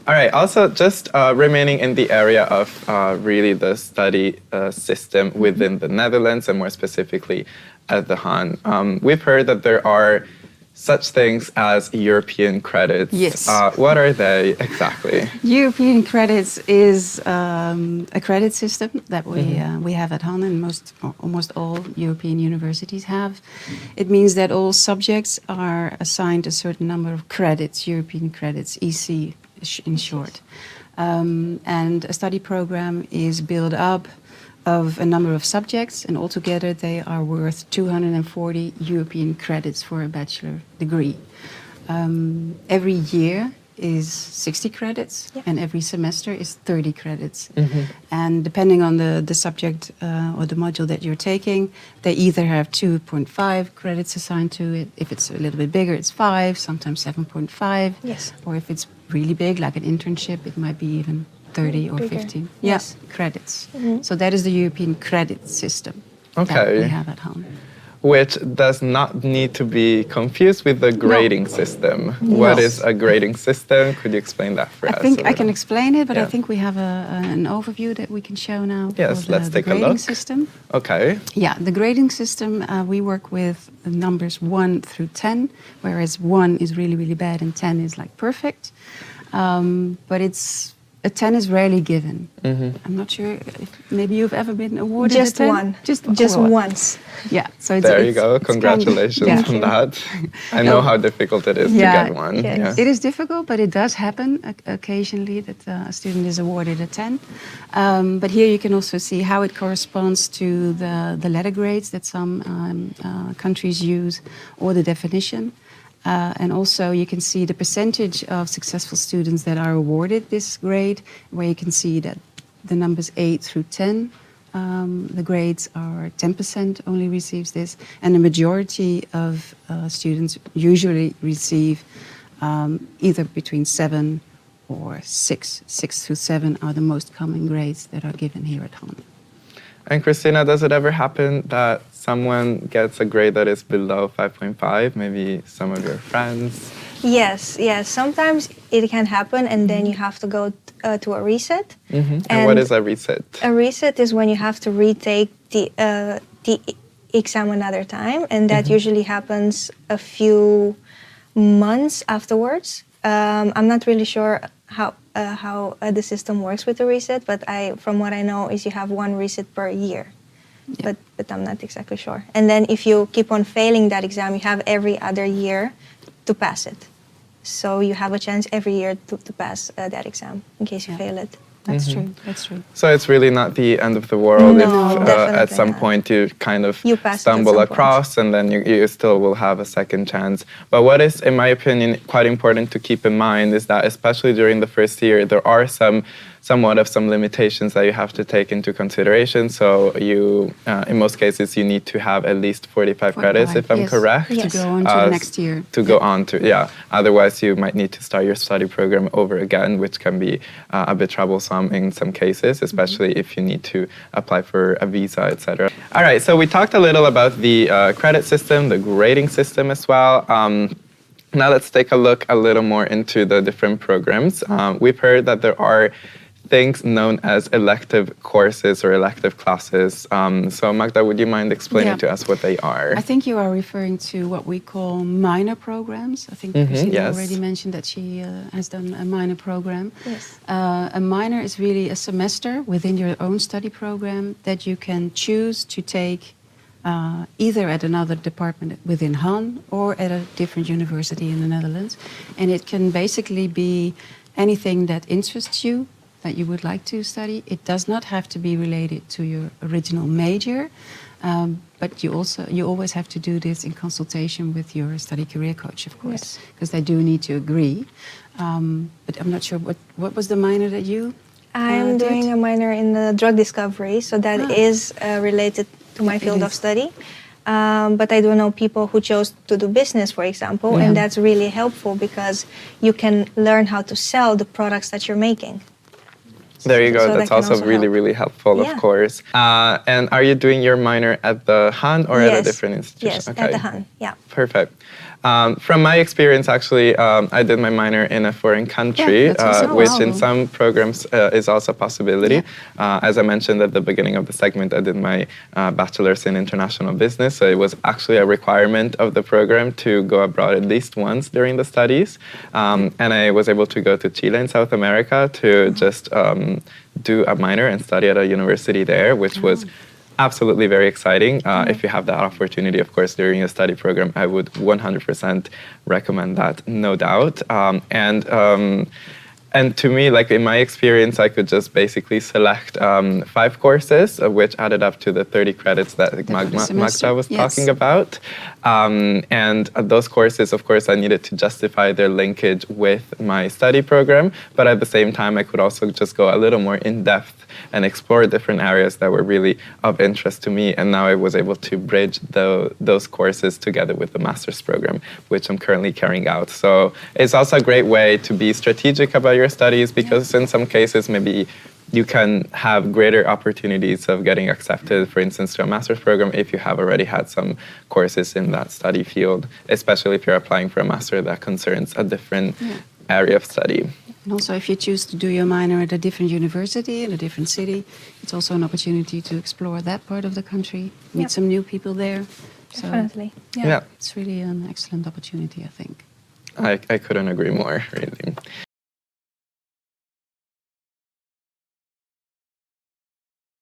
All right. Also, just remaining in the area of really the study system within the Netherlands, and more specifically at the Han, we've heard that there are such things as European credits. Yes. What are they exactly? European credits is a credit system that we have at Han, and almost all European universities have. It means that all subjects are assigned a certain number of credits, European credits, EC in short. And a study program is built up of a number of subjects, and altogether they are worth 240 European credits for a bachelor degree. Every year is 60 credits, and every semester is 30 credits. And depending on the subject or the module that you're taking, they either have 2.5 credits assigned to it. If it's a little bit bigger, it's 5, sometimes 7.5. Yes. Or if it's really big, like an internship, it might be even 30 or Bigger. 15. Yes. Credits. So that is the European credit system that Okay. we have at home. Which does not need to be confused with the grading system. What is a grading system? Could you explain that for us? I think a I can little? explain it, but I Yeah. think we have an overview that we can show now. Yes, for let's the take a grading look. system. Okay. Yeah, the grading system, we work with numbers 1 through 10, whereas 1 is really, really bad and 10 is like perfect. But a 10 is rarely given. I'm not sure if maybe you've ever been awarded Just a 10? one. Just one. once. Yeah, so it's, There you it's- go. it's kind of- Congratulations yeah. on that. I know how difficult it is to Yeah, get one. yes. Yeah. It is difficult, but it does happen occasionally that a student is awarded a 10. But here you can also see how it corresponds to the letter grades that some countries use, or the definition. And also you can see the percentage of successful students that are awarded this grade, where you can see that the numbers 8 through 10, the grades are 10% only receives this, and the majority of students usually receive either between 7 or 6. 6 through 7 are the most common grades that are given here at home. And Christina, does it ever happen that someone gets a grade that is below 5.5? Maybe some of your friends? Yes. Sometimes it can happen, and then you have to go to a reset. And what is a reset? A reset is when you have to retake the exam another time, and that usually happens a few months afterwards. I'm not really sure how the system works with the reset, but from what I know is you have one reset per year. Yeah. But I'm not exactly sure. And then if you keep on failing that exam, you have every other year to pass it. So you have a chance every year to pass that exam in case you fail it. That's true. That's true. So it's really not the end of the world No, if at definitely some not. point you kind of You pass it at stumble some across, and then you still will have a second chance. But what is, in my opinion, quite important to keep in mind is that especially during the first year, there are somewhat of some limitations that you have to take into consideration. So you, in most cases, you need to have at least 45 credits, if I'm yes, correct. Yes. To go on to the next year. To go on to, yeah. Otherwise, you might need to start your study program over again, which can be a bit troublesome in some cases, especially if you need to apply for a visa, etc. All right, so we talked a little about the credit system, the grading system as well. Now let's take a look a little more into the different programs. We've heard that there are things known as elective courses or elective classes. So Magda, would you mind explaining to us what they are? I think you are referring to what we call minor programs. I think Christina yes. already mentioned that she has done a minor program. Yes. A minor is really a semester within your own study program that you can choose to take either at another department within Han or at a different university in the Netherlands. And it can basically be anything that interests you, that you would like to study. It does not have to be related to your original major, but you always have to do this in consultation with your study career coach, of course, because they do need to agree. But I'm not sure, what was the minor that you I'm did? doing a minor in drug discovery, so that is related to my field of study. But I do know people who chose to do business, for example, and that's really helpful because you can learn how to sell the products that you're making. There you go. So That's that can also really, help. really helpful, Yeah. of course. And are you doing your minor at the Han or at a Yes. different institution? Yes, at the Han. Yeah. Perfect. From my experience, actually, I did my minor in a foreign country, Yeah, that's also which in wow. some programs is also a possibility. As I mentioned at the beginning of the segment, I did my bachelor's in international business, so it was actually a requirement of the program to go abroad at least once during the studies. And I was able to go to Chile in South America to just do a minor and study at a university there, which was absolutely very exciting. If you have that opportunity, of course, during a study program, I would 100% recommend that, no doubt. And to me, like in my experience, I could just basically select 5 courses, which added up to the 30 credits that Magda was talking about. And those courses, of course, I needed to justify their linkage with my study program. But at the same time, I could also just go a little more in depth and explore different areas that were really of interest to me. And now I was able to bridge those courses together with the master's program, which I'm currently carrying out. So it's also a great way to be strategic about your studies, because in some cases, maybe you can have greater opportunities of getting accepted, for instance, to a master's program if you have already had some courses in that study field, especially if you're applying for a master that concerns a different area of study. And also, if you choose to do your minor at a different university in a different city, it's also an opportunity to explore that part of the country, meet some new people there. So, Definitely. yeah, it's really an excellent opportunity, I think. I couldn't agree more, really.